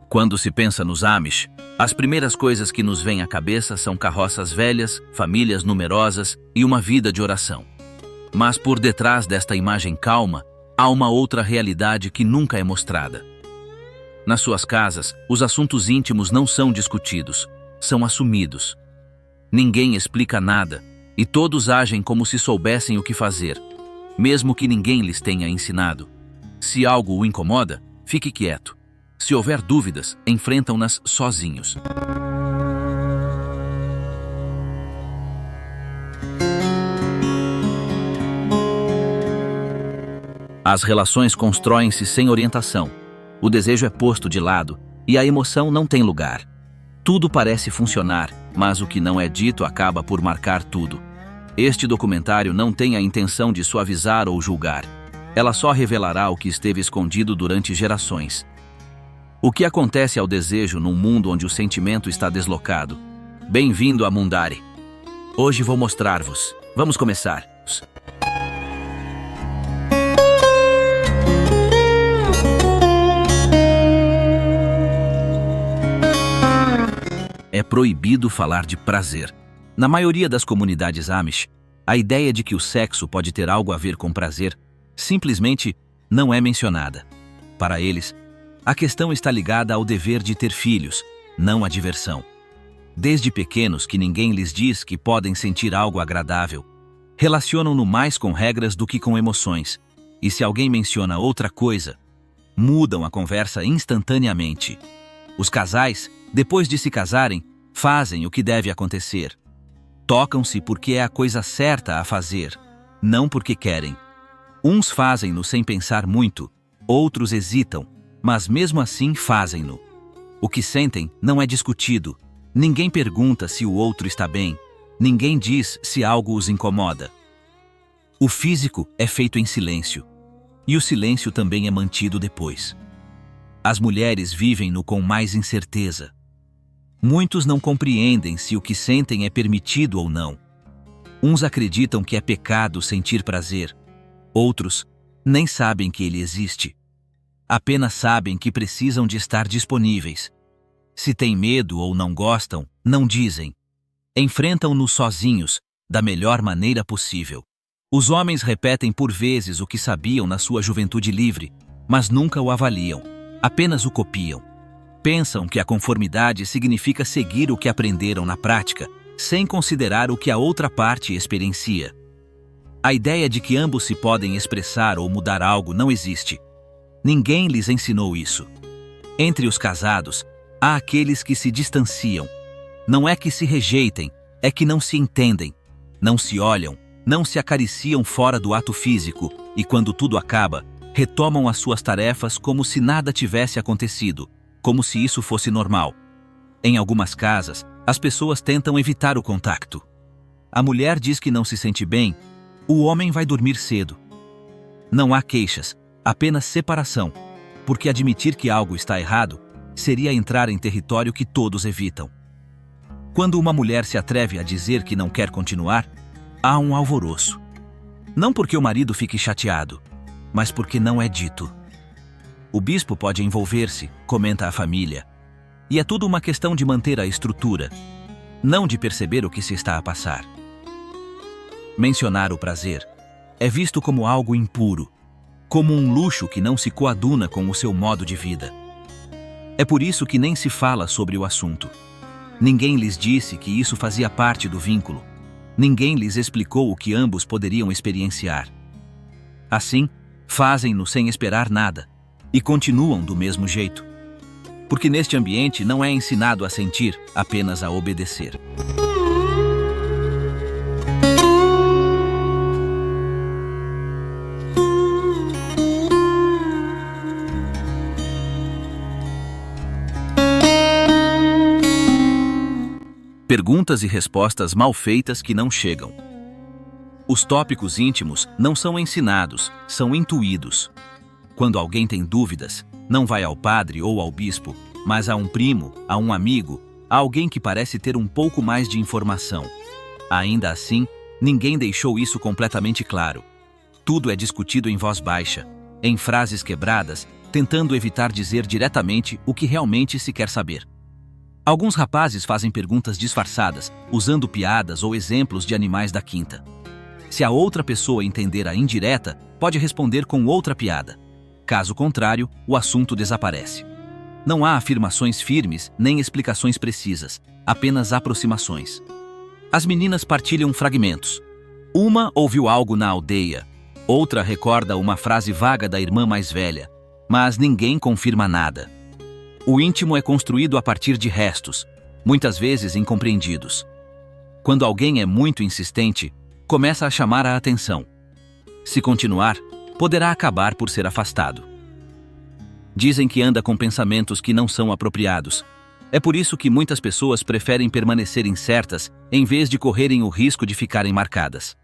Quando se pensa nos Amish, as primeiras coisas que nos vêm à cabeça são carroças velhas, famílias numerosas e uma vida de oração. Mas por detrás desta imagem calma, há uma outra realidade que nunca é mostrada. Nas suas casas, os assuntos íntimos não são discutidos, são assumidos. Ninguém explica nada e todos agem como se soubessem o que fazer, mesmo que ninguém lhes tenha ensinado. Se algo o incomoda, fique quieto. Se houver dúvidas, enfrentam-nas sozinhos. As relações constroem-se sem orientação. O desejo é posto de lado e a emoção não tem lugar. Tudo parece funcionar, mas o que não é dito acaba por marcar tudo. Este documentário não tem a intenção de suavizar ou julgar. Ela só revelará o que esteve escondido durante gerações. O que acontece ao desejo num mundo onde o sentimento está deslocado? Bem-vindo a Mundari. Hoje vou mostrar-vos. Vamos começar. É proibido falar de prazer. Na maioria das comunidades Amish, a ideia de que o sexo pode ter algo a ver com prazer simplesmente não é mencionada. Para eles, a questão está ligada ao dever de ter filhos, não à diversão. Desde pequenos que ninguém lhes diz que podem sentir algo agradável, relacionam-no mais com regras do que com emoções, e se alguém menciona outra coisa, mudam a conversa instantaneamente. Os casais, depois de se casarem, fazem o que deve acontecer. Tocam-se porque é a coisa certa a fazer, não porque querem. Uns fazem-no sem pensar muito, outros hesitam, mas mesmo assim fazem-no. O que sentem não é discutido. Ninguém pergunta se o outro está bem. Ninguém diz se algo os incomoda. O físico é feito em silêncio. E o silêncio também é mantido depois. As mulheres vivem-no com mais incerteza. Muitos não compreendem se o que sentem é permitido ou não. Uns acreditam que é pecado sentir prazer. Outros nem sabem que ele existe. Apenas sabem que precisam de estar disponíveis. Se têm medo ou não gostam, não dizem. Enfrentam-no sozinhos, da melhor maneira possível. Os homens repetem por vezes o que sabiam na sua juventude livre, mas nunca o avaliam, apenas o copiam. Pensam que a conformidade significa seguir o que aprenderam na prática, sem considerar o que a outra parte experiencia. A ideia de que ambos se podem expressar ou mudar algo não existe. Ninguém lhes ensinou isso. Entre os casados, há aqueles que se distanciam. Não é que se rejeitem, é que não se entendem, não se olham, não se acariciam fora do ato físico e, quando tudo acaba, retomam as suas tarefas como se nada tivesse acontecido, como se isso fosse normal. Em algumas casas, as pessoas tentam evitar o contato. A mulher diz que não se sente bem, o homem vai dormir cedo. Não há queixas, apenas separação, porque admitir que algo está errado seria entrar em território que todos evitam. Quando uma mulher se atreve a dizer que não quer continuar, há um alvoroço. Não porque o marido fique chateado, mas porque não é dito. O bispo pode envolver-se, comenta a família. E é tudo uma questão de manter a estrutura, não de perceber o que se está a passar. Mencionar o prazer é visto como algo impuro, como um luxo que não se coaduna com o seu modo de vida. É por isso que nem se fala sobre o assunto. Ninguém lhes disse que isso fazia parte do vínculo. Ninguém lhes explicou o que ambos poderiam experienciar. Assim, fazem-no sem esperar nada e continuam do mesmo jeito. Porque neste ambiente não é ensinado a sentir, apenas a obedecer. Perguntas e respostas mal feitas que não chegam. Os tópicos íntimos não são ensinados, são intuídos. Quando alguém tem dúvidas, não vai ao padre ou ao bispo, mas a um primo, a um amigo, a alguém que parece ter um pouco mais de informação. Ainda assim, ninguém deixou isso completamente claro. Tudo é discutido em voz baixa, em frases quebradas, tentando evitar dizer diretamente o que realmente se quer saber. Alguns rapazes fazem perguntas disfarçadas, usando piadas ou exemplos de animais da quinta. Se a outra pessoa entender a indireta, pode responder com outra piada. Caso contrário, o assunto desaparece. Não há afirmações firmes nem explicações precisas, apenas aproximações. As meninas partilham fragmentos. Uma ouviu algo na aldeia, outra recorda uma frase vaga da irmã mais velha, mas ninguém confirma nada. O íntimo é construído a partir de restos, muitas vezes incompreendidos. Quando alguém é muito insistente, começa a chamar a atenção. Se continuar, poderá acabar por ser afastado. Dizem que anda com pensamentos que não são apropriados. É por isso que muitas pessoas preferem permanecer incertas em vez de correrem o risco de ficarem marcadas.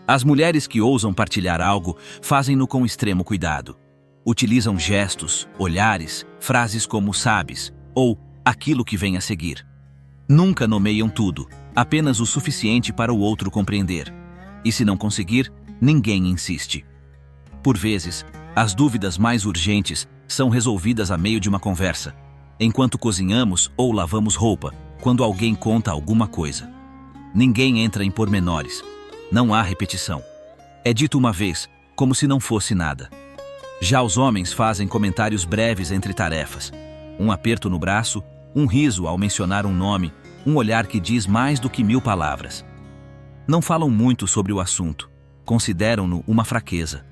As mulheres que ousam partilhar algo fazem-no com extremo cuidado. Utilizam gestos, olhares, frases como "sabes" ou "aquilo que vem a seguir". Nunca nomeiam tudo, apenas o suficiente para o outro compreender. E se não conseguir, ninguém insiste. Por vezes, as dúvidas mais urgentes são resolvidas a meio de uma conversa, enquanto cozinhamos ou lavamos roupa, quando alguém conta alguma coisa. Ninguém entra em pormenores. Não há repetição. É dito uma vez, como se não fosse nada. Já os homens fazem comentários breves entre tarefas. Um aperto no braço, um riso ao mencionar um nome, um olhar que diz mais do que 1000 palavras. Não falam muito sobre o assunto. Consideram-no uma fraqueza.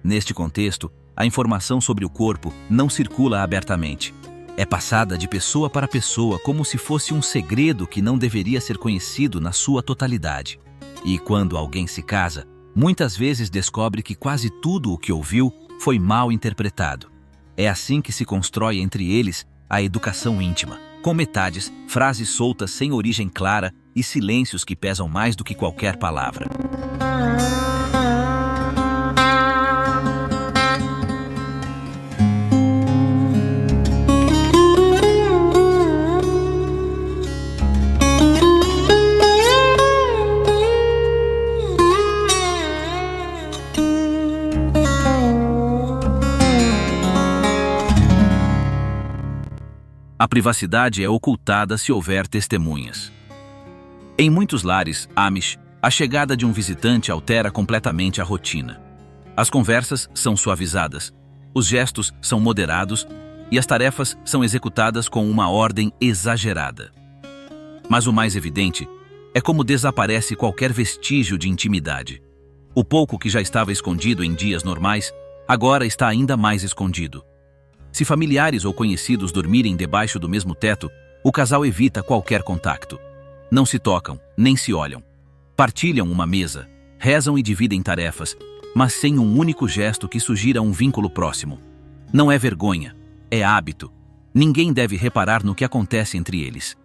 Neste contexto, a informação sobre o corpo não circula abertamente. É passada de pessoa para pessoa como se fosse um segredo que não deveria ser conhecido na sua totalidade. E quando alguém se casa, muitas vezes descobre que quase tudo o que ouviu foi mal interpretado. É assim que se constrói entre eles a educação íntima, com metades, frases soltas sem origem clara e silêncios que pesam mais do que qualquer palavra. A privacidade é ocultada se houver testemunhas. Em muitos lares Amish, a chegada de um visitante altera completamente a rotina. As conversas são suavizadas, os gestos são moderados e as tarefas são executadas com uma ordem exagerada. Mas o mais evidente é como desaparece qualquer vestígio de intimidade. O pouco que já estava escondido em dias normais, agora está ainda mais escondido. Se familiares ou conhecidos dormirem debaixo do mesmo teto, o casal evita qualquer contato. Não se tocam, nem se olham. Partilham uma mesa, rezam e dividem tarefas, mas sem um único gesto que sugira um vínculo próximo. Não é vergonha, é hábito. Ninguém deve reparar no que acontece entre eles.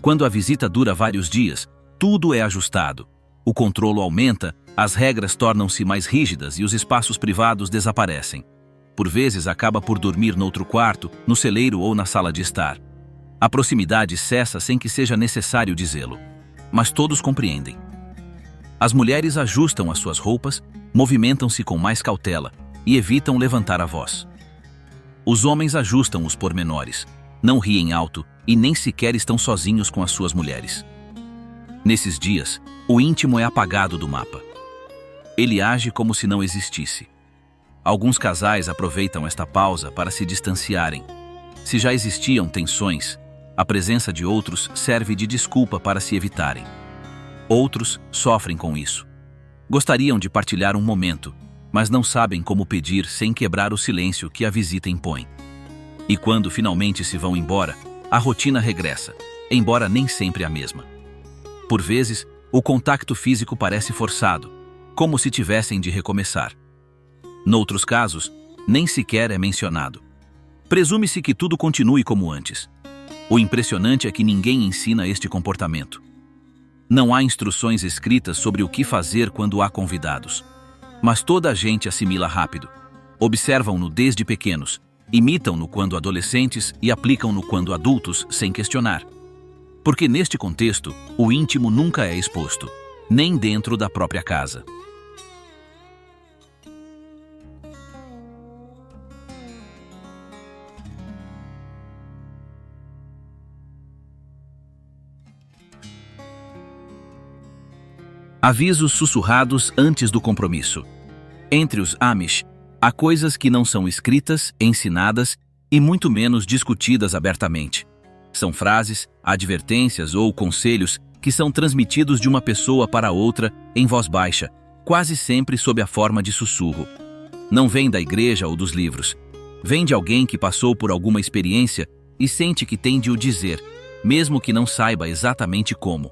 Quando a visita dura vários dias, tudo é ajustado. O controlo aumenta, as regras tornam-se mais rígidas e os espaços privados desaparecem. Por vezes acaba por dormir noutro quarto, no celeiro ou na sala de estar. A proximidade cessa sem que seja necessário dizê-lo. Mas todos compreendem. As mulheres ajustam as suas roupas, movimentam-se com mais cautela e evitam levantar a voz. Os homens ajustam os pormenores, não riem alto e nem sequer estão sozinhos com as suas mulheres. Nesses dias, o íntimo é apagado do mapa. Ele age como se não existisse. Alguns casais aproveitam esta pausa para se distanciarem. Se já existiam tensões, a presença de outros serve de desculpa para se evitarem. Outros sofrem com isso. Gostariam de partilhar um momento, mas não sabem como pedir sem quebrar o silêncio que a visita impõe. E quando finalmente se vão embora, a rotina regressa, embora nem sempre a mesma. Por vezes, o contato físico parece forçado, como se tivessem de recomeçar. Noutros casos, nem sequer é mencionado. Presume-se que tudo continue como antes. O impressionante é que ninguém ensina este comportamento. Não há instruções escritas sobre o que fazer quando há convidados. Mas toda a gente assimila rápido. Observam-no desde pequenos, imitam-no quando adolescentes e aplicam-no quando adultos sem questionar. Porque neste contexto, o íntimo nunca é exposto, nem dentro da própria casa. Avisos sussurrados antes do compromisso. Entre os Amish, há coisas que não são escritas, ensinadas e muito menos discutidas abertamente. São frases, advertências ou conselhos que são transmitidos de uma pessoa para outra em voz baixa, quase sempre sob a forma de sussurro. Não vem da igreja ou dos livros. Vem de alguém que passou por alguma experiência e sente que tem de o dizer, mesmo que não saiba exatamente como.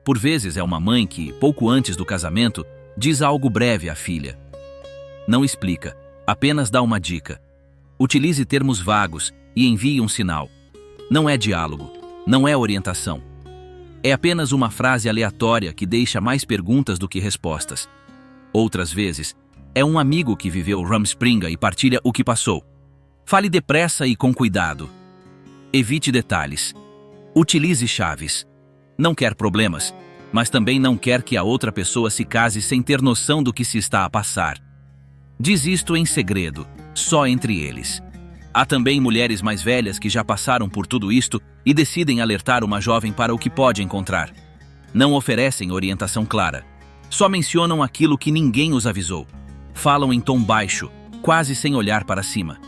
Por vezes é uma mãe que, pouco antes do casamento, diz algo breve à filha. Não explica, apenas dá uma dica. Utilize termos vagos e envie um sinal. Não é diálogo, não é orientação. É apenas uma frase aleatória que deixa mais perguntas do que respostas. Outras vezes, é um amigo que viveu Rumspringa e partilha o que passou. Fale depressa e com cuidado. Evite detalhes. Utilize chaves. Não quer problemas, mas também não quer que a outra pessoa se case sem ter noção do que se está a passar. Diz isto em segredo, só entre eles. Há também mulheres mais velhas que já passaram por tudo isto e decidem alertar uma jovem para o que pode encontrar. Não oferecem orientação clara. Só mencionam aquilo que ninguém os avisou. Falam em tom baixo, quase sem olhar para cima.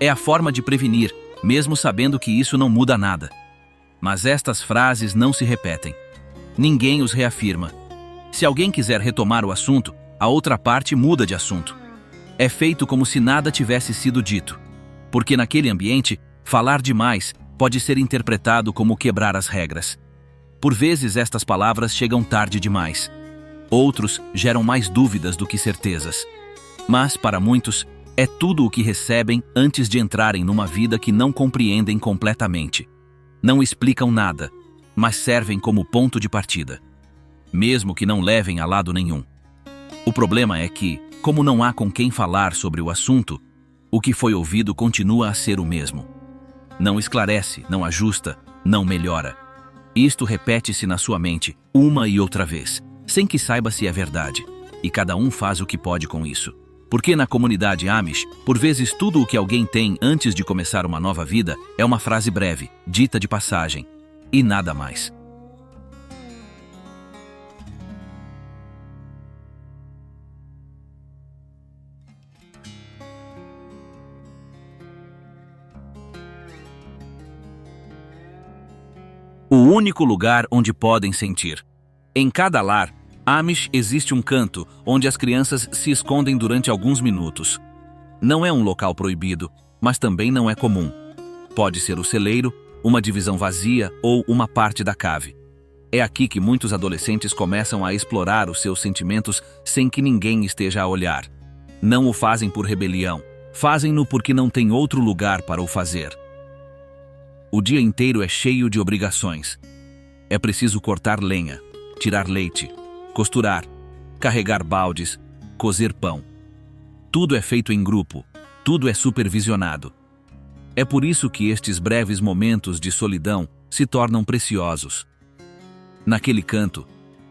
É a forma de prevenir, mesmo sabendo que isso não muda nada. Mas estas frases não se repetem. Ninguém os reafirma. Se alguém quiser retomar o assunto, a outra parte muda de assunto. É feito como se nada tivesse sido dito. Porque naquele ambiente, falar demais pode ser interpretado como quebrar as regras. Por vezes estas palavras chegam tarde demais. Outros geram mais dúvidas do que certezas. Mas, para muitos, é tudo o que recebem antes de entrarem numa vida que não compreendem completamente. Não explicam nada, mas servem como ponto de partida. Mesmo que não levem a lado nenhum. O problema é que, como não há com quem falar sobre o assunto, o que foi ouvido continua a ser o mesmo. Não esclarece, não ajusta, não melhora. Isto repete-se na sua mente, uma e outra vez, sem que saiba se é verdade. E cada um faz o que pode com isso. Porque na comunidade Amish, por vezes tudo o que alguém tem antes de começar uma nova vida é uma frase breve, dita de passagem, e nada mais. O único lugar onde podem sentir. Em cada lar, Amish existe um canto onde as crianças se escondem durante alguns minutos. Não é um local proibido, mas também não é comum. Pode ser o celeiro, uma divisão vazia ou uma parte da cave. É aqui que muitos adolescentes começam a explorar os seus sentimentos sem que ninguém esteja a olhar. Não o fazem por rebelião, fazem-no porque não tem outro lugar para o fazer. O dia inteiro é cheio de obrigações. É preciso cortar lenha, tirar leite, costurar, carregar baldes, cozer pão. Tudo é feito em grupo, tudo é supervisionado. É por isso que estes breves momentos de solidão se tornam preciosos. Naquele canto,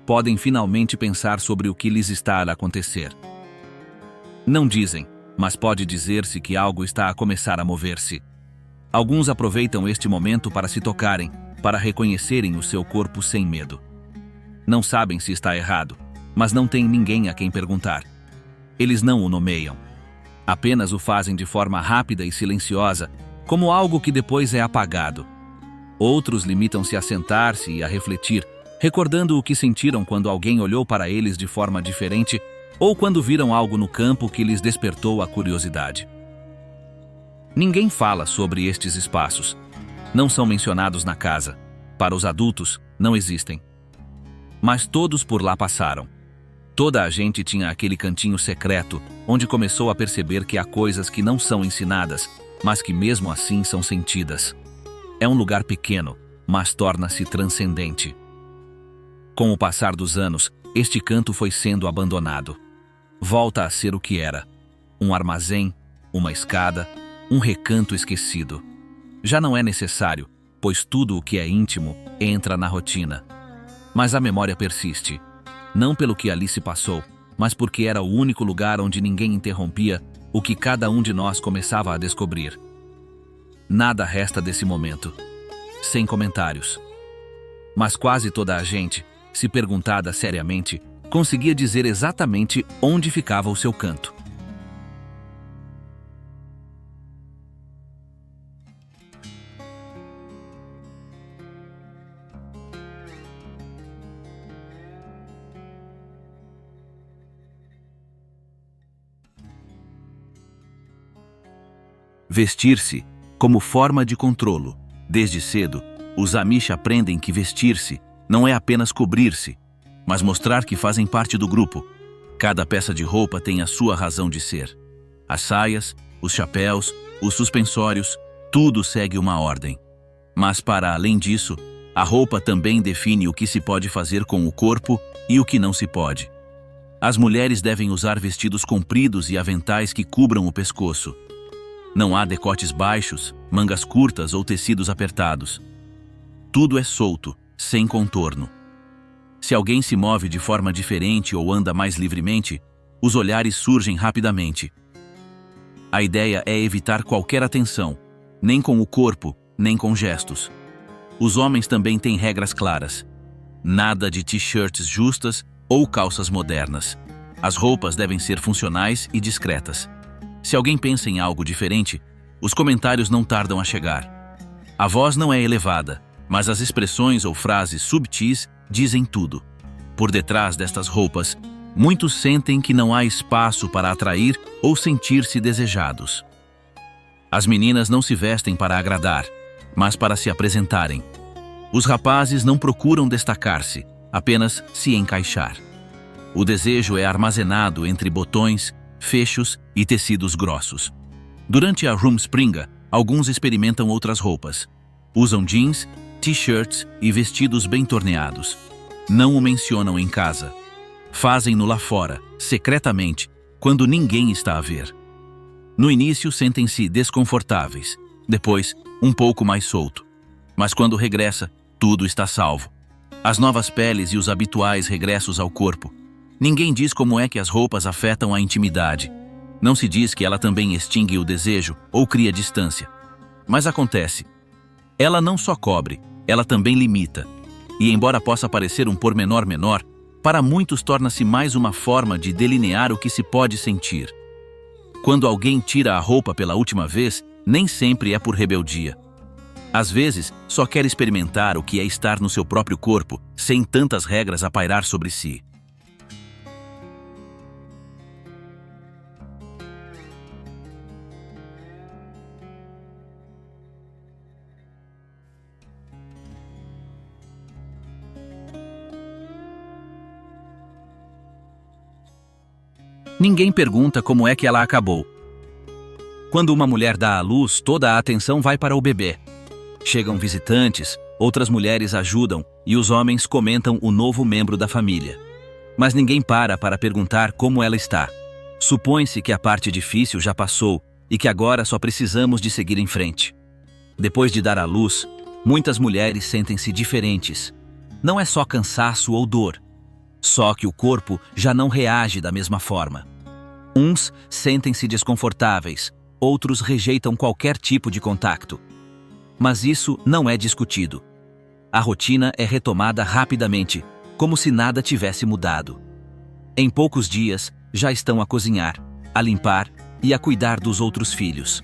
podem finalmente pensar sobre o que lhes está a acontecer. Não dizem, mas pode dizer-se que algo está a começar a mover-se. Alguns aproveitam este momento para se tocarem, para reconhecerem o seu corpo sem medo. Não sabem se está errado, mas não têm ninguém a quem perguntar. Eles não o nomeiam. Apenas o fazem de forma rápida e silenciosa, como algo que depois é apagado. Outros limitam-se a sentar-se e a refletir, recordando o que sentiram quando alguém olhou para eles de forma diferente ou quando viram algo no campo que lhes despertou a curiosidade. Ninguém fala sobre estes espaços. Não são mencionados na casa. Para os adultos, não existem. Mas todos por lá passaram. Toda a gente tinha aquele cantinho secreto, onde começou a perceber que há coisas que não são ensinadas, mas que mesmo assim são sentidas. É um lugar pequeno, mas torna-se transcendente. Com o passar dos anos, este canto foi sendo abandonado. Volta a ser o que era: um armazém, uma escada, um recanto esquecido. Já não é necessário, pois tudo o que é íntimo entra na rotina. Mas a memória persiste, não pelo que ali se passou, mas porque era o único lugar onde ninguém interrompia o que cada um de nós começava a descobrir. Nada resta desse momento, sem comentários. Mas quase toda a gente, se perguntada seriamente, conseguia dizer exatamente onde ficava o seu canto. Vestir-se como forma de controlo. Desde cedo, os Amish aprendem que vestir-se não é apenas cobrir-se, mas mostrar que fazem parte do grupo. Cada peça de roupa tem a sua razão de ser. As saias, os chapéus, os suspensórios, tudo segue uma ordem. Mas para além disso, a roupa também define o que se pode fazer com o corpo e o que não se pode. As mulheres devem usar vestidos compridos e aventais que cubram o pescoço. Não há decotes baixos, mangas curtas ou tecidos apertados. Tudo é solto, sem contorno. Se alguém se move de forma diferente ou anda mais livremente, os olhares surgem rapidamente. A ideia é evitar qualquer atenção, nem com o corpo, nem com gestos. Os homens também têm regras claras. Nada de t-shirts justas ou calças modernas. As roupas devem ser funcionais e discretas. Se alguém pensa em algo diferente, os comentários não tardam a chegar. A voz não é elevada, mas as expressões ou frases subtis dizem tudo. Por detrás destas roupas, muitos sentem que não há espaço para atrair ou sentir-se desejados. As meninas não se vestem para agradar, mas para se apresentarem. Os rapazes não procuram destacar-se, apenas se encaixar. O desejo é armazenado entre botões, fechos e tecidos grossos. Durante a Rumspringa, alguns experimentam outras roupas. Usam jeans, t-shirts e vestidos bem torneados. Não o mencionam em casa. Fazem-no lá fora, secretamente, quando ninguém está a ver. No início sentem-se desconfortáveis, depois um pouco mais solto. Mas quando regressa, tudo está salvo. As novas peles e os habituais regressos ao corpo. Ninguém diz como é que as roupas afetam a intimidade. Não se diz que ela também extingue o desejo ou cria distância. Mas acontece. Ela não só cobre, ela também limita. E embora possa parecer um pormenor menor, para muitos torna-se mais uma forma de delinear o que se pode sentir. Quando alguém tira a roupa pela última vez, nem sempre é por rebeldia. Às vezes, só quer experimentar o que é estar no seu próprio corpo, sem tantas regras a pairar sobre si. Ninguém pergunta como é que ela acabou. Quando uma mulher dá à luz, toda a atenção vai para o bebê. Chegam visitantes, outras mulheres ajudam e os homens comentam o novo membro da família. Mas ninguém para perguntar como ela está. Supõe-se que a parte difícil já passou e que agora só precisamos de seguir em frente. Depois de dar à luz, muitas mulheres sentem-se diferentes. Não é só cansaço ou dor. Só que o corpo já não reage da mesma forma. Uns sentem-se desconfortáveis, outros rejeitam qualquer tipo de contato. Mas isso não é discutido. A rotina é retomada rapidamente, como se nada tivesse mudado. Em poucos dias, já estão a cozinhar, a limpar e a cuidar dos outros filhos.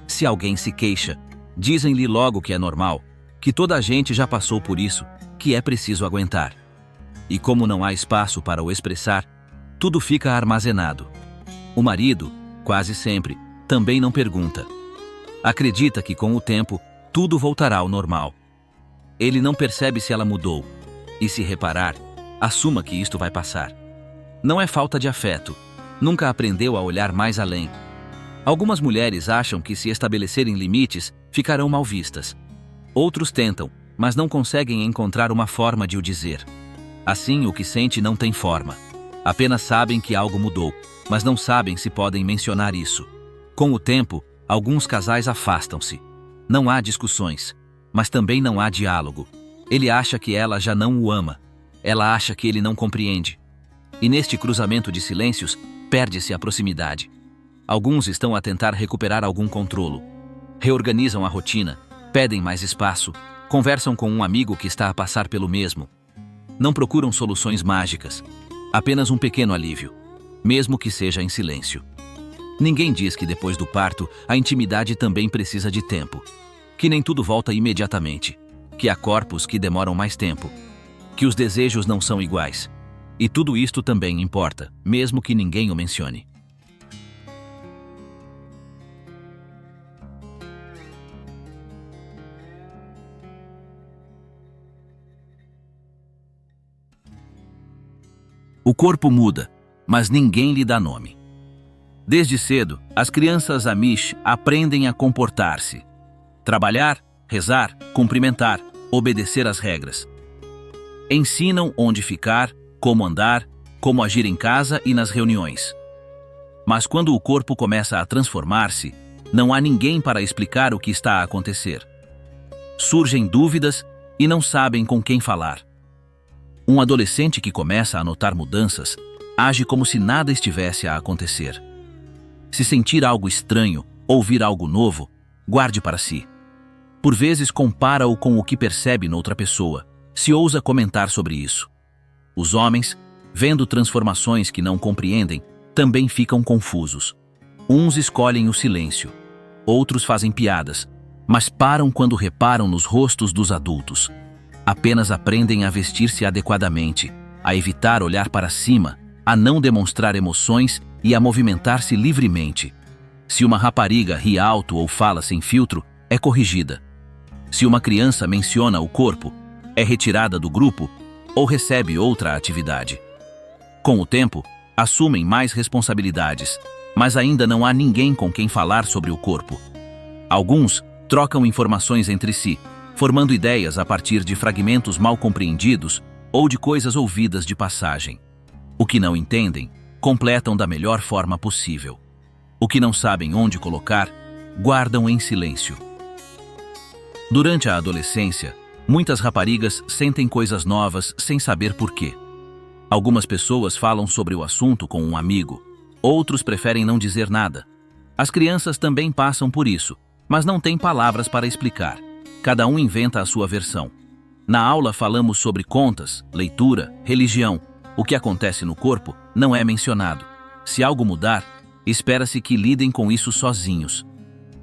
Se alguém se queixa, dizem-lhe logo que é normal, que toda a gente já passou por isso, que é preciso aguentar. E como não há espaço para o expressar, tudo fica armazenado. O marido, quase sempre, também não pergunta. Acredita que com o tempo, tudo voltará ao normal. Ele não percebe se ela mudou. E se reparar, assuma que isto vai passar. Não é falta de afeto. Nunca aprendeu a olhar mais além. Algumas mulheres acham que se estabelecerem limites, ficarão mal vistas. Outros tentam, mas não conseguem encontrar uma forma de o dizer. Assim, o que sente não tem forma. Apenas sabem que algo mudou, mas não sabem se podem mencionar isso. Com o tempo, alguns casais afastam-se. Não há discussões, mas também não há diálogo. Ele acha que ela já não o ama. Ela acha que ele não compreende. E neste cruzamento de silêncios, perde-se a proximidade. Alguns estão a tentar recuperar algum controlo. Reorganizam a rotina, pedem mais espaço, conversam com um amigo que está a passar pelo mesmo. Não procuram soluções mágicas. Apenas um pequeno alívio, mesmo que seja em silêncio. Ninguém diz que depois do parto, a intimidade também precisa de tempo, que nem tudo volta imediatamente, que há corpos que demoram mais tempo, que os desejos não são iguais. E tudo isto também importa, mesmo que ninguém o mencione. O corpo muda, mas ninguém lhe dá nome. Desde cedo, as crianças Amish aprendem a comportar-se. Trabalhar, rezar, cumprimentar, obedecer às regras. Ensinam onde ficar, como andar, como agir em casa e nas reuniões. Mas quando o corpo começa a transformar-se, não há ninguém para explicar o que está a acontecer. Surgem dúvidas e não sabem com quem falar. Um adolescente que começa a notar mudanças age como se nada estivesse a acontecer. Se sentir algo estranho, ouvir algo novo, guarde para si. Por vezes compara-o com o que percebe noutra pessoa, se ousa comentar sobre isso. Os homens, vendo transformações que não compreendem, também ficam confusos. Uns escolhem o silêncio, outros fazem piadas, mas param quando reparam nos rostos dos adultos. Apenas aprendem a vestir-se adequadamente, a evitar olhar para cima, a não demonstrar emoções e a movimentar-se livremente. Se uma rapariga ri alto ou fala sem filtro, é corrigida. Se uma criança menciona o corpo, é retirada do grupo ou recebe outra atividade. Com o tempo, assumem mais responsabilidades, mas ainda não há ninguém com quem falar sobre o corpo. Alguns trocam informações entre si, formando ideias a partir de fragmentos mal compreendidos ou de coisas ouvidas de passagem. O que não entendem, completam da melhor forma possível. O que não sabem onde colocar, guardam em silêncio. Durante a adolescência, muitas raparigas sentem coisas novas sem saber por quê. Algumas pessoas falam sobre o assunto com um amigo, outros preferem não dizer nada. As crianças também passam por isso, mas não têm palavras para explicar. Cada um inventa a sua versão. Na aula falamos sobre contas, leitura, religião. O que acontece no corpo não é mencionado. Se algo mudar, espera-se que lidem com isso sozinhos.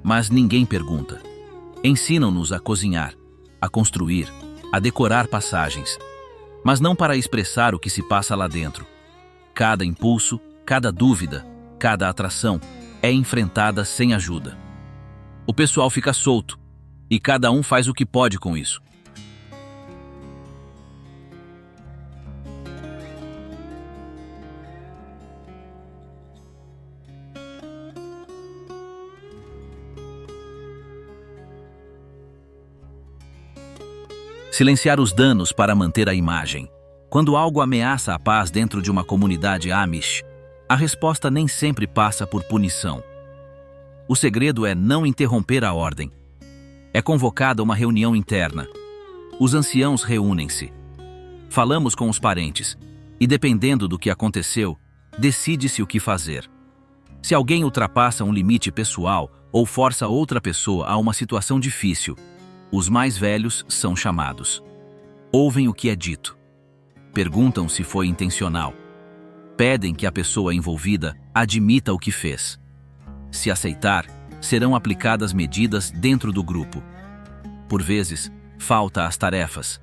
Mas ninguém pergunta. Ensinam-nos a cozinhar, a construir, a decorar passagens, mas não para expressar o que se passa lá dentro. Cada impulso, cada dúvida, cada atração é enfrentada sem ajuda. O pessoal fica solto, e cada um faz o que pode com isso. Silenciar os danos para manter a imagem. Quando algo ameaça a paz dentro de uma comunidade Amish, a resposta nem sempre passa por punição. O segredo é não interromper a ordem. É convocada uma reunião interna. Os anciãos reúnem-se. Falamos com os parentes e, dependendo do que aconteceu, decide-se o que fazer. Se alguém ultrapassa um limite pessoal ou força outra pessoa a uma situação difícil, os mais velhos são chamados. Ouvem o que é dito. Perguntam se foi intencional. Pedem que a pessoa envolvida admita o que fez. Se aceitar, serão aplicadas medidas dentro do grupo. Por vezes, falta às tarefas.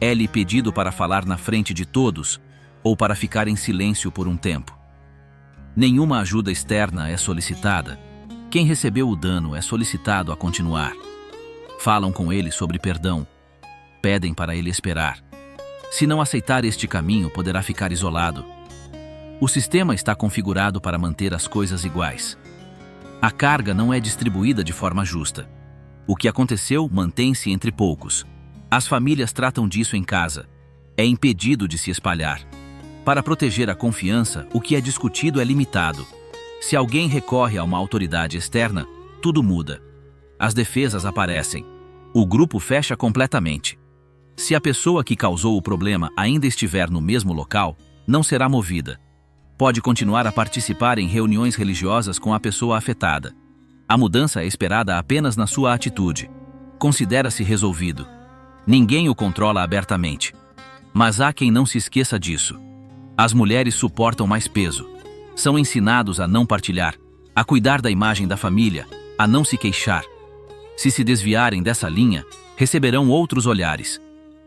É-lhe pedido para falar na frente de todos ou para ficar em silêncio por um tempo. Nenhuma ajuda externa é solicitada. Quem recebeu o dano é solicitado a continuar. Falam com ele sobre perdão. Pedem para ele esperar. Se não aceitar este caminho, poderá ficar isolado. O sistema está configurado para manter as coisas iguais. A carga não é distribuída de forma justa. O que aconteceu mantém-se entre poucos. As famílias tratam disso em casa. É impedido de se espalhar. Para proteger a confiança, o que é discutido é limitado. Se alguém recorre a uma autoridade externa, tudo muda. As defesas aparecem. O grupo fecha completamente. Se a pessoa que causou o problema ainda estiver no mesmo local, não será movida. Pode continuar a participar em reuniões religiosas com a pessoa afetada. A mudança é esperada apenas na sua atitude. Considera-se resolvido. Ninguém o controla abertamente. Mas há quem não se esqueça disso. As mulheres suportam mais peso. São ensinados a não partilhar, a cuidar da imagem da família, a não se queixar. Se se desviarem dessa linha, receberão outros olhares.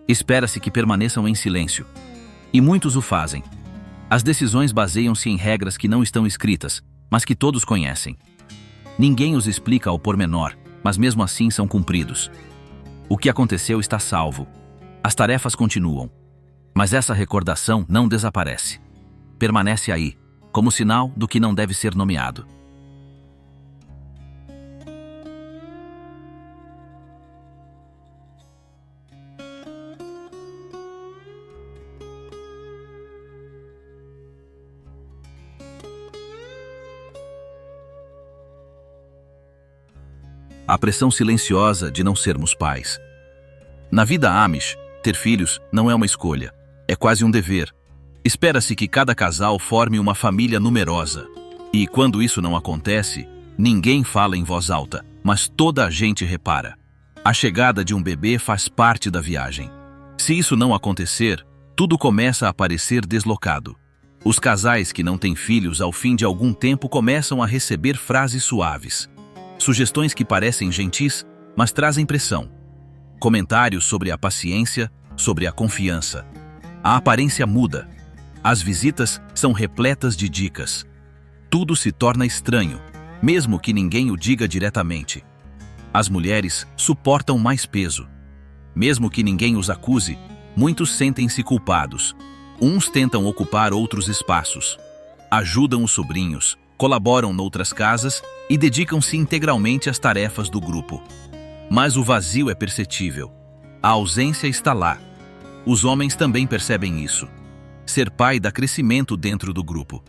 Espera-se que permaneçam em silêncio. E muitos o fazem. As decisões baseiam-se em regras que não estão escritas, mas que todos conhecem. Ninguém os explica ao pormenor, mas mesmo assim são cumpridos. O que aconteceu está salvo. As tarefas continuam. Mas essa recordação não desaparece. Permanece aí, como sinal do que não deve ser nomeado. A pressão silenciosa de não sermos pais. Na vida Amish, ter filhos não é uma escolha, é quase um dever. Espera-se que cada casal forme uma família numerosa. E quando isso não acontece, ninguém fala em voz alta, mas toda a gente repara. A chegada de um bebê faz parte da viagem. Se isso não acontecer, tudo começa a parecer deslocado. Os casais que não têm filhos ao fim de algum tempo começam a receber frases suaves. Sugestões que parecem gentis, mas trazem pressão. Comentários sobre a paciência, sobre a confiança. A aparência muda. As visitas são repletas de dicas. Tudo se torna estranho, mesmo que ninguém o diga diretamente. As mulheres suportam mais peso. Mesmo que ninguém os acuse, muitos sentem-se culpados. Uns tentam ocupar outros espaços. Ajudam os sobrinhos, colaboram noutras casas e dedicam-se integralmente às tarefas do grupo. Mas o vazio é perceptível. A ausência está lá. Os homens também percebem isso. Ser pai dá crescimento dentro do grupo.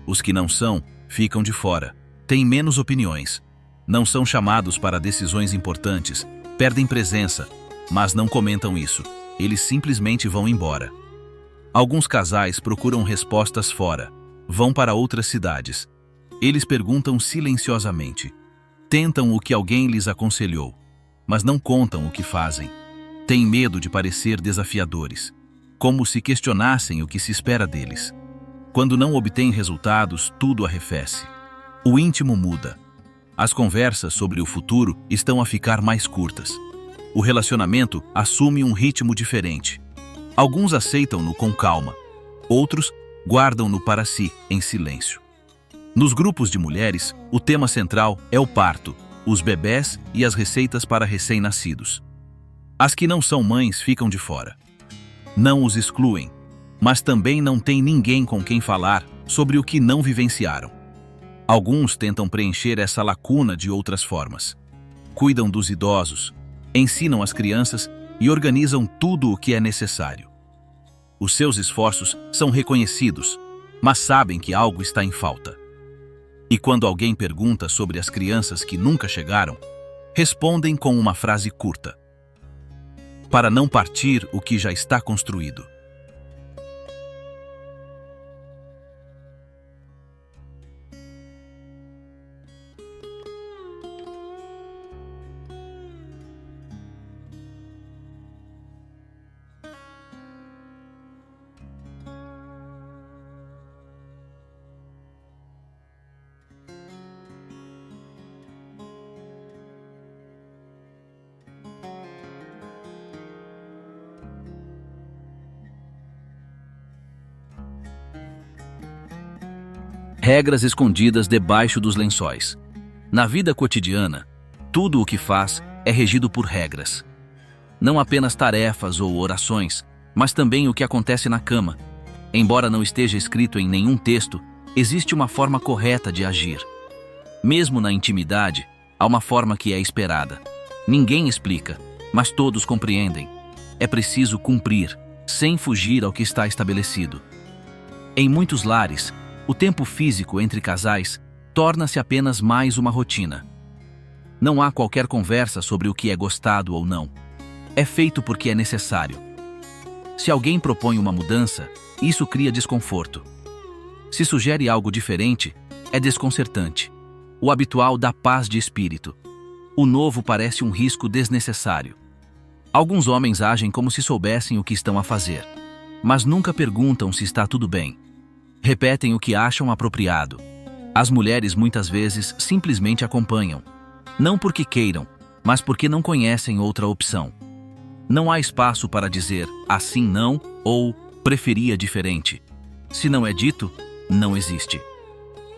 Os que não são, ficam de fora. Têm menos opiniões. Não são chamados para decisões importantes. Perdem presença, mas não comentam isso. Eles simplesmente vão embora. Alguns casais procuram respostas fora. Vão para outras cidades. Eles perguntam silenciosamente. Tentam o que alguém lhes aconselhou, mas não contam o que fazem. Têm medo de parecer desafiadores, como se questionassem o que se espera deles. Quando não obtêm resultados, tudo arrefece. O íntimo muda. As conversas sobre o futuro estão a ficar mais curtas. O relacionamento assume um ritmo diferente. Alguns aceitam-no com calma, outros guardam-no para si, em silêncio. Nos grupos de mulheres, o tema central é o parto, os bebés e as receitas para recém-nascidos. As que não são mães ficam de fora. Não os excluem, mas também não tem ninguém com quem falar sobre o que não vivenciaram. Alguns tentam preencher essa lacuna de outras formas. Cuidam dos idosos, ensinam as crianças e organizam tudo o que é necessário. Os seus esforços são reconhecidos, mas sabem que algo está em falta. E quando alguém pergunta sobre as crianças que nunca chegaram, respondem com uma frase curta: para não partir o que já está construído. Regras escondidas debaixo dos lençóis. Na vida cotidiana, tudo o que faz é regido por regras. Não apenas tarefas ou orações, mas também o que acontece na cama. Embora não esteja escrito em nenhum texto, existe uma forma correta de agir. Mesmo na intimidade, há uma forma que é esperada. Ninguém explica, mas todos compreendem. É preciso cumprir, sem fugir ao que está estabelecido. Em muitos lares, o tempo físico entre casais torna-se apenas mais uma rotina. Não há qualquer conversa sobre o que é gostado ou não. É feito porque é necessário. Se alguém propõe uma mudança, isso cria desconforto. Se sugere algo diferente, é desconcertante. O habitual dá paz de espírito. O novo parece um risco desnecessário. Alguns homens agem como se soubessem o que estão a fazer, mas nunca perguntam se está tudo bem. Repetem o que acham apropriado. As mulheres muitas vezes simplesmente acompanham. Não porque queiram, mas porque não conhecem outra opção. Não há espaço para dizer assim não ou preferia diferente. Se não é dito, não existe.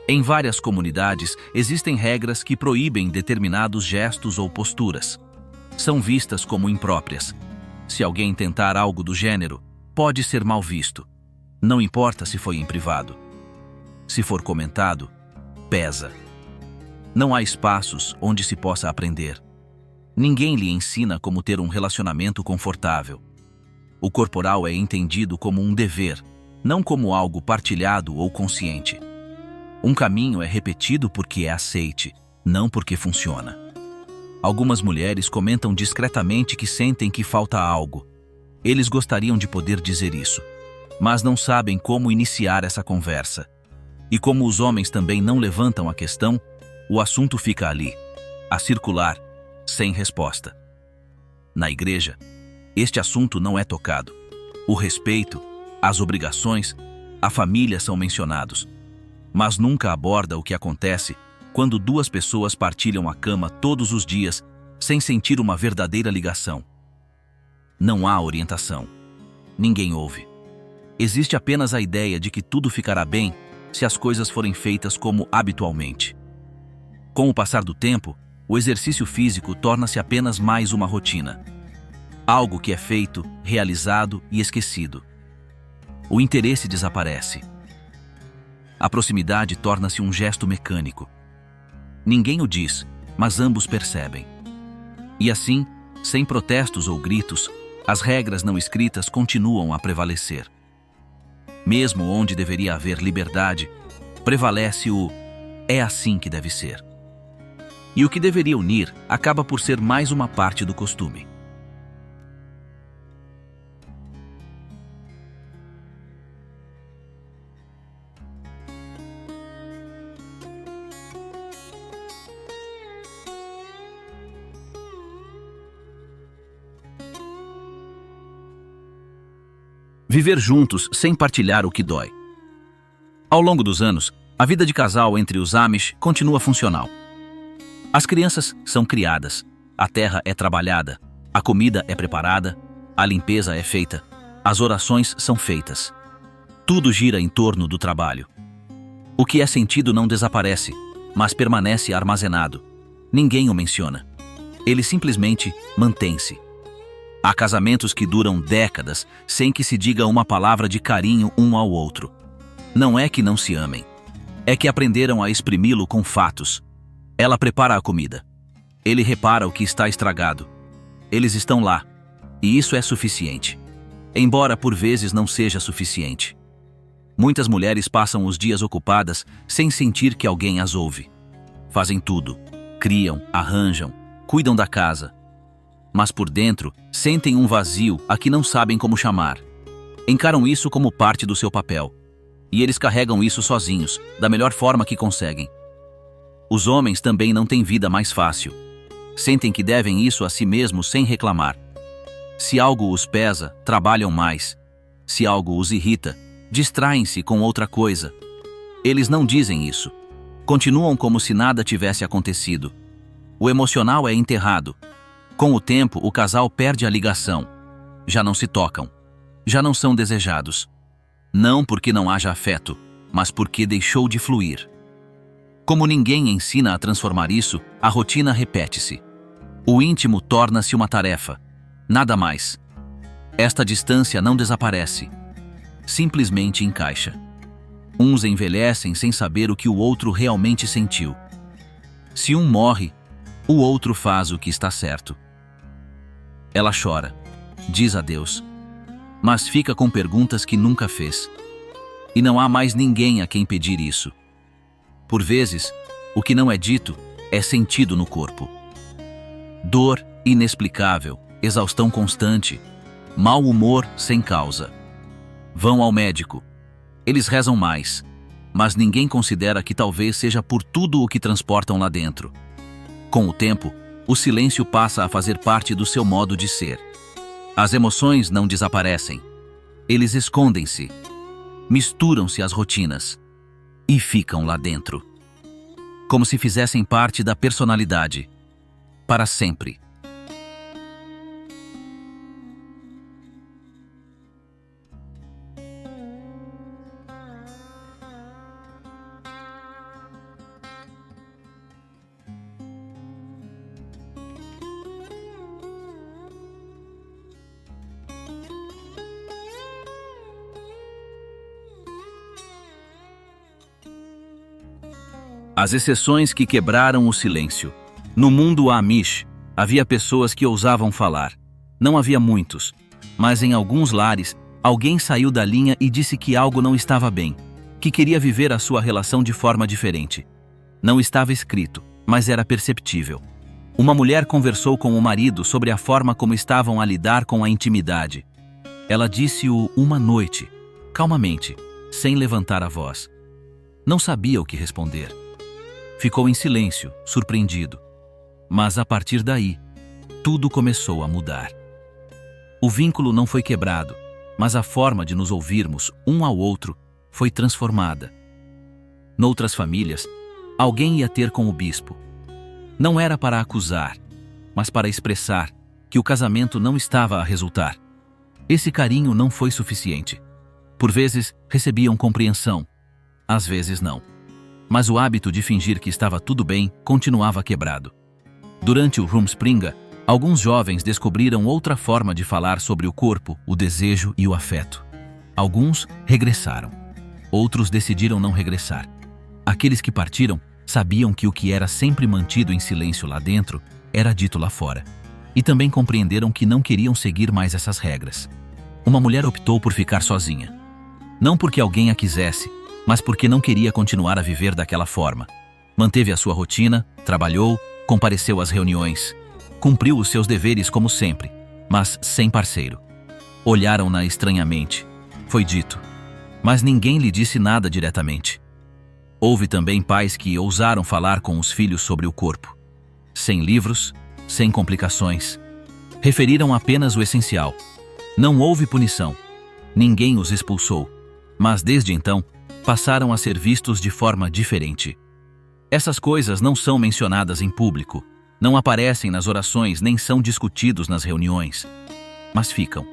Em várias comunidades, existem regras que proíbem determinados gestos ou posturas. São vistas como impróprias. Se alguém tentar algo do gênero, pode ser mal visto. Não importa se foi em privado. Se for comentado, pesa. Não há espaços onde se possa aprender. Ninguém lhe ensina como ter um relacionamento confortável. O corporal é entendido como um dever, não como algo partilhado ou consciente. Um caminho é repetido porque é aceite, não porque funciona. Algumas mulheres comentam discretamente que sentem que falta algo. Eles gostariam de poder dizer isso, mas não sabem como iniciar essa conversa. E como os homens também não levantam a questão, o assunto fica ali, a circular, sem resposta. Na igreja, este assunto não é tocado. O respeito, as obrigações, a família são mencionados, mas nunca aborda o que acontece quando duas pessoas partilham a cama todos os dias sem sentir uma verdadeira ligação. Não há orientação. Ninguém ouve. Existe apenas a ideia de que tudo ficará bem se as coisas forem feitas como habitualmente. Com o passar do tempo, o exercício físico torna-se apenas mais uma rotina. Algo que é feito, realizado e esquecido. O interesse desaparece. A proximidade torna-se um gesto mecânico. Ninguém o diz, mas ambos percebem. E assim, sem protestos ou gritos, as regras não escritas continuam a prevalecer. Mesmo onde deveria haver liberdade, prevalece o "é assim que deve ser". E o que deveria unir acaba por ser mais uma parte do costume. Viver juntos sem partilhar o que dói. Ao longo dos anos, a vida de casal entre os Amish continua funcional. As crianças são criadas, a terra é trabalhada, a comida é preparada, a limpeza é feita, as orações são feitas. Tudo gira em torno do trabalho. O que é sentido não desaparece, mas permanece armazenado. Ninguém o menciona. Ele simplesmente mantém-se. Há casamentos que duram décadas sem que se diga uma palavra de carinho um ao outro. Não é que não se amem. É que aprenderam a exprimi-lo com fatos. Ela prepara a comida. Ele repara o que está estragado. Eles estão lá. E isso é suficiente. Embora por vezes não seja suficiente. Muitas mulheres passam os dias ocupadas sem sentir que alguém as ouve. Fazem tudo. Criam, arranjam, cuidam da casa. Mas por dentro, sentem um vazio a que não sabem como chamar. Encaram isso como parte do seu papel. E eles carregam isso sozinhos, da melhor forma que conseguem. Os homens também não têm vida mais fácil. Sentem que devem isso a si mesmos sem reclamar. Se algo os pesa, trabalham mais. Se algo os irrita, distraem-se com outra coisa. Eles não dizem isso. Continuam como se nada tivesse acontecido. O emocional é enterrado. Com o tempo, o casal perde a ligação. Já não se tocam. Já não são desejados. Não porque não haja afeto, mas porque deixou de fluir. Como ninguém ensina a transformar isso, a rotina repete-se. O íntimo torna-se uma tarefa. Nada mais. Esta distância não desaparece. Simplesmente encaixa. Uns envelhecem sem saber o que o outro realmente sentiu. Se um morre, o outro faz o que está certo. Ela chora, diz adeus, mas fica com perguntas que nunca fez. E não há mais ninguém a quem pedir isso. Por vezes, o que não é dito é sentido no corpo. Dor inexplicável, exaustão constante, mau humor sem causa. Vão ao médico. Eles rezam mais, mas ninguém considera que talvez seja por tudo o que transportam lá dentro. Com o tempo, o silêncio passa a fazer parte do seu modo de ser. As emoções não desaparecem. Eles escondem-se. misturam-se às rotinas e ficam lá dentro, como se fizessem parte da personalidade, para sempre. As exceções que quebraram o silêncio. No mundo Amish, havia pessoas que ousavam falar. Não havia muitos, mas em alguns lares, alguém saiu da linha e disse que algo não estava bem, que queria viver a sua relação de forma diferente. Não estava escrito, mas era perceptível. Uma mulher conversou com o marido sobre a forma como estavam a lidar com a intimidade. Ela disse-o uma noite, calmamente, sem levantar a voz. Não sabia o que responder. Ficou em silêncio, surpreendido. Mas a partir daí, tudo começou a mudar. O vínculo não foi quebrado, mas a forma de nos ouvirmos um ao outro foi transformada. Noutras famílias, alguém ia ter com o bispo. Não era para acusar, mas para expressar que o casamento não estava a resultar. Esse carinho não foi suficiente. Por vezes, recebiam compreensão, às vezes não. Mas o hábito de fingir que estava tudo bem continuava quebrado. Durante o Rumspringa, alguns jovens descobriram outra forma de falar sobre o corpo, o desejo e o afeto. Alguns regressaram. Outros decidiram não regressar. Aqueles que partiram sabiam que o que era sempre mantido em silêncio lá dentro era dito lá fora. E também compreenderam que não queriam seguir mais essas regras. Uma mulher optou por ficar sozinha. Não porque alguém a quisesse, mas porque não queria continuar a viver daquela forma. Manteve a sua rotina, trabalhou, compareceu às reuniões, cumpriu os seus deveres como sempre, mas sem parceiro. Olharam-na estranhamente. Foi dito, mas ninguém lhe disse nada diretamente. Houve também pais que ousaram falar com os filhos sobre o corpo. Sem livros, sem complicações. Referiram apenas o essencial. Não houve punição. Ninguém os expulsou. Mas desde então, passaram a ser vistos de forma diferente. Essas coisas não são mencionadas em público, não aparecem nas orações nem são discutidos nas reuniões, mas ficam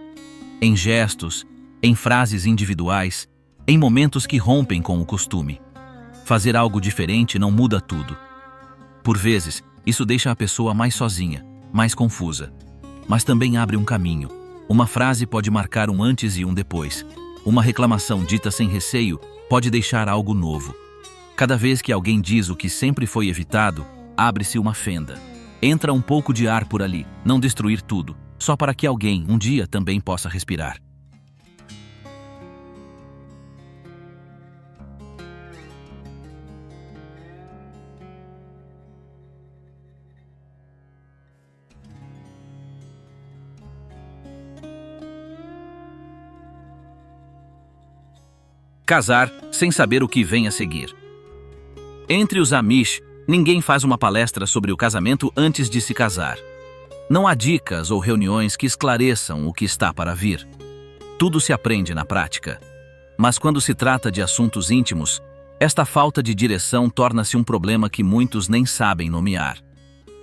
em gestos, em frases individuais, em momentos que rompem com o costume. Fazer algo diferente não muda tudo. Por vezes, isso deixa a pessoa mais sozinha, mais confusa, mas também abre um caminho. Uma frase pode marcar um antes e um depois. Uma reclamação dita sem receio pode deixar algo novo. Cada vez que alguém diz o que sempre foi evitado, abre-se uma fenda. Entra um pouco de ar por ali, não destruir tudo, só para que alguém um dia também possa respirar. Casar sem saber o que vem a seguir. Entre os Amish, ninguém faz uma palestra sobre o casamento antes de se casar. Não há dicas ou reuniões que esclareçam o que está para vir. Tudo se aprende na prática. Mas quando se trata de assuntos íntimos, esta falta de direção torna-se um problema que muitos nem sabem nomear.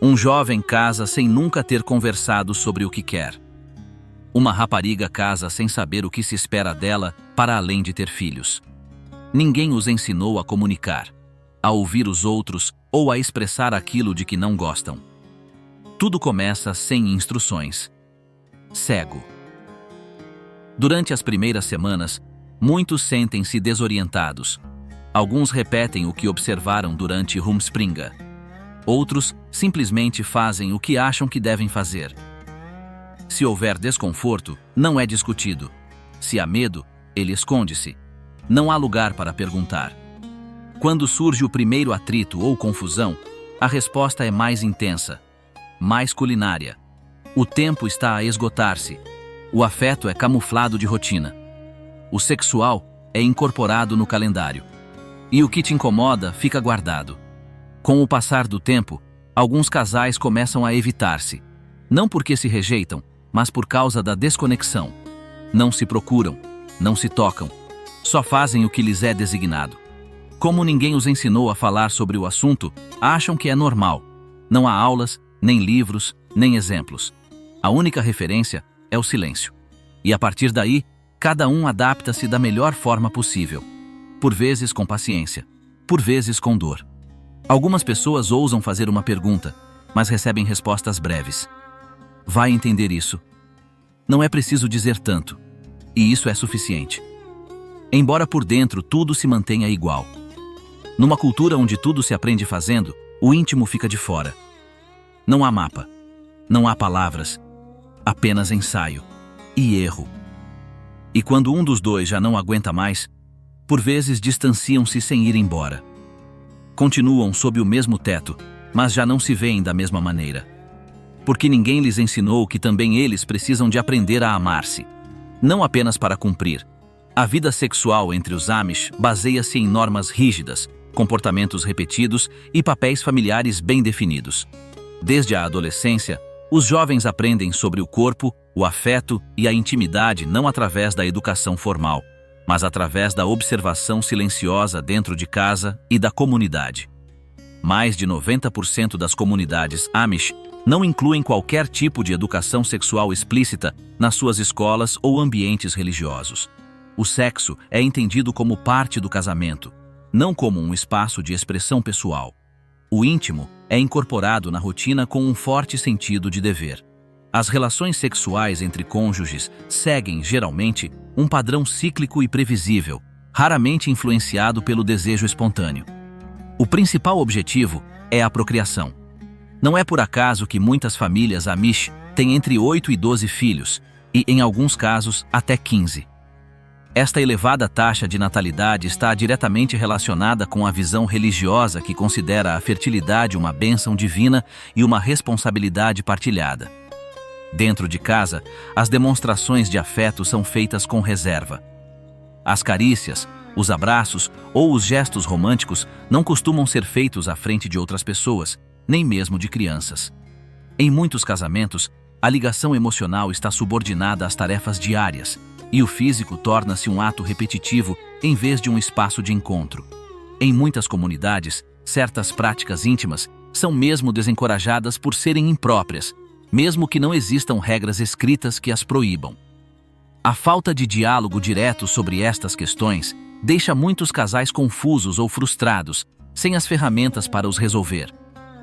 Um jovem casa sem nunca ter conversado sobre o que quer. Uma rapariga casa sem saber o que se espera dela para além de ter filhos. Ninguém os ensinou a comunicar, a ouvir os outros ou a expressar aquilo de que não gostam. Tudo começa sem instruções. Cego. Durante as primeiras semanas, muitos sentem-se desorientados. Alguns repetem o que observaram durante Rumspringa. Outros simplesmente fazem o que acham que devem fazer. Se houver desconforto, não é discutido. Se há medo, ele esconde-se. Não há lugar para perguntar. Quando surge o primeiro atrito ou confusão, a resposta é mais intensa, mais culinária. O tempo está a esgotar-se. O afeto é camuflado de rotina. O sexual é incorporado no calendário. E o que te incomoda fica guardado. Com o passar do tempo, alguns casais começam a evitar-se. Não porque se rejeitam, mas por causa da desconexão. Não se procuram, não se tocam. só fazem o que lhes é designado. Como ninguém os ensinou a falar sobre o assunto, acham que é normal. Não há aulas, nem livros, nem exemplos. A única referência é o silêncio. E a partir daí, cada um adapta-se da melhor forma possível. Por vezes com paciência, por vezes com dor. Algumas pessoas ousam fazer uma pergunta, mas recebem respostas breves. Vai entender isso. Não é preciso dizer tanto. E isso é suficiente. Embora por dentro tudo se mantenha igual. Numa cultura onde tudo se aprende fazendo, o íntimo fica de fora. Não há mapa. Não há palavras. Apenas ensaio. E erro. E quando um dos dois já não aguenta mais, por vezes distanciam-se sem ir embora. Continuam sob o mesmo teto, mas já não se veem da mesma maneira. Porque ninguém lhes ensinou que também eles precisam de aprender a amar-se. Não apenas para cumprir. A vida sexual entre os Amish baseia-se em normas rígidas, comportamentos repetidos e papéis familiares bem definidos. Desde a adolescência, os jovens aprendem sobre o corpo, o afeto e a intimidade não através da educação formal, mas através da observação silenciosa dentro de casa e da comunidade. Mais de 90% das comunidades Amish não incluem qualquer tipo de educação sexual explícita nas suas escolas ou ambientes religiosos. O sexo é entendido como parte do casamento, não como um espaço de expressão pessoal. O íntimo é incorporado na rotina com um forte sentido de dever. As relações sexuais entre cônjuges seguem, geralmente, um padrão cíclico e previsível, raramente influenciado pelo desejo espontâneo. O principal objetivo é a procriação. Não é por acaso que muitas famílias Amish têm entre 8 e 12 filhos, e, em alguns casos, até 15. Esta elevada taxa de natalidade está diretamente relacionada com a visão religiosa que considera a fertilidade uma bênção divina e uma responsabilidade partilhada. Dentro de casa, as demonstrações de afeto são feitas com reserva. As carícias, os abraços ou os gestos românticos não costumam ser feitos à frente de outras pessoas, nem mesmo de crianças. Em muitos casamentos, a ligação emocional está subordinada às tarefas diárias, e o físico torna-se um ato repetitivo em vez de um espaço de encontro. Em muitas comunidades, certas práticas íntimas são mesmo desencorajadas por serem impróprias, mesmo que não existam regras escritas que as proíbam. A falta de diálogo direto sobre estas questões deixa muitos casais confusos ou frustrados, sem as ferramentas para os resolver.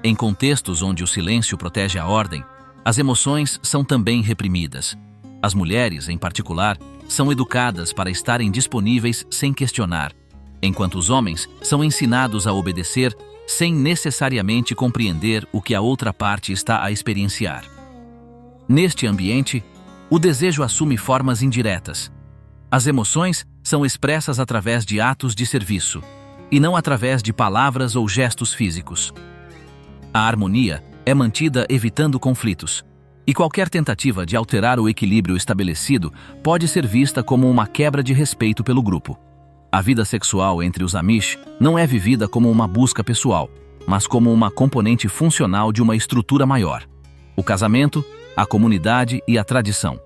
Em contextos onde o silêncio protege a ordem, as emoções são também reprimidas. As mulheres, em particular, são educadas para estarem disponíveis sem questionar, enquanto os homens são ensinados a obedecer sem necessariamente compreender o que a outra parte está a experienciar. Neste ambiente, o desejo assume formas indiretas. As emoções são expressas através de atos de serviço, e não através de palavras ou gestos físicos. A harmonia é mantida evitando conflitos, e qualquer tentativa de alterar o equilíbrio estabelecido pode ser vista como uma quebra de respeito pelo grupo. A vida sexual entre os Amish não é vivida como uma busca pessoal, mas como uma componente funcional de uma estrutura maior: o casamento, a comunidade e a tradição.